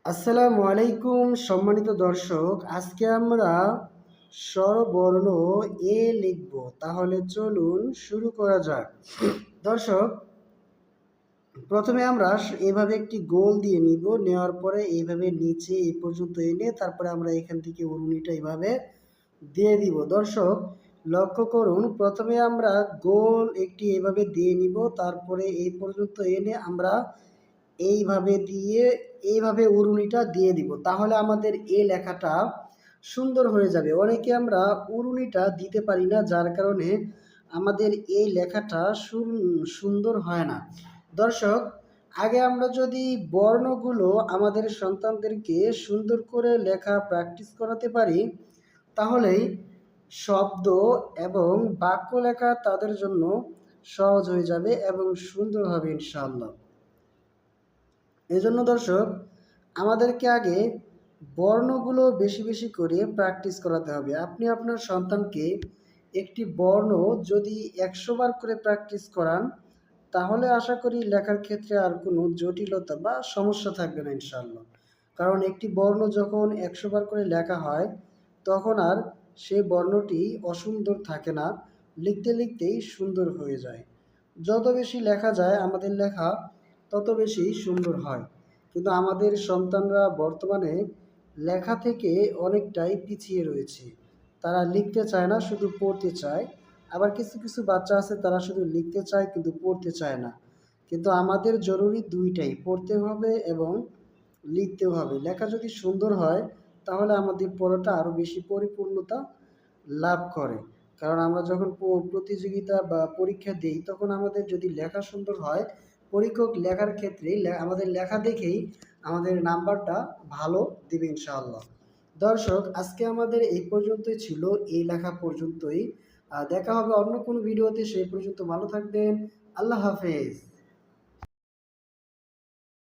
আসসালামু আলাইকুম সম্মানিত দর্শক, আজকে আমরা স্বরবর্ণ এ লিখব। তাহলে চলুন শুরু করা যাক। দর্শক, প্রথমে আমরা এভাবে একটি গোল দিয়ে নিব। নেওয়ার পরে এইভাবে নিচে এই পর্যন্ত এনে তারপরে আমরা এখান থেকে উরুনিটা এইভাবে দিয়ে দিব। দর্শক, লক্ষ্য করুন, প্রথমে আমরা গোল একটি এইভাবে দিয়ে নিব, তারপরে এই পর্যন্ত এনে আমরা এইভাবে উরুনিটা দিয়ে দিব। তাহলে আমাদের এই লেখাটা সুন্দর হয়ে যাবে। অনেকে আমরা উরুনিটা দিতে পারি না, যার কারণে আমাদের এই লেখাটা সুন্দর হয় না। দর্শক, আগে আমরা যদি বর্ণগুলো আমাদের সন্তানদেরকে সুন্দর করে লেখা প্র্যাকটিস করাতে পারি, তাহলেই শব্দ এবং বাক্য লেখা তাদের জন্য সহজ হয়ে যাবে এবং সুন্দর হবে ইনশাআল্লাহ। এজন্য দর্শক, আমাদেরকে আগে বর্ণগুলো বেশি বেশি করে প্র্যাকটিস করাতে হবে। আপনি আপনার সন্তানকে একটি বর্ণ যদি 100 বার করে প্র্যাকটিস করান, তাহলে আশা করি লেখার ক্ষেত্রে আর কোনো জটিলতা বা সমস্যা থাকবে না ইনশাআল্লাহ। কারণ একটি বর্ণ যখন 100 বার করে লেখা হয়, তখন আর সেই বর্ণটি অসুন্দর থাকে না, লিখতে লিখতেই সুন্দর হয়ে যায়। যত বেশি লেখা যায় আমাদের লেখা তত বেশি সুন্দর হয়। কিন্তু আমাদের সন্তানরা বর্তমানে লেখা থেকে অনেকটাই পিছিয়ে রয়েছে। তারা লিখতে চায় না, শুধু পড়তে চায়। আবার কিছু কিছু বাচ্চা আছে, তারা শুধু লিখতে চায় কিন্তু পড়তে চায় না। কিন্তু আমাদের জরুরি দুইটাই, পড়তেও হবে এবং লিখতেও হবে। লেখা যদি সুন্দর হয়, তাহলে আমাদের পড়াটা আরও বেশি পরিপূর্ণতা লাভ করে। কারণ আমরা যখন প্রতিযোগিতা বা পরীক্ষা দিই, তখন আমাদের যদি লেখা সুন্দর হয়, পরীক্ষক লেখার ক্ষেত্রে আমাদের লেখা দেখেই আমাদের নাম্বারটা ভালো দিবে ইনশাআল্লাহ। দর্শক, আজকে আমাদের এই পর্যন্তই ছিল, এই লেখা পর্যন্তই। দেখা হবে অন্য কোনো ভিডিওতে। সেই পর্যন্ত ভালো থাকবেন। আল্লাহ হাফেজ।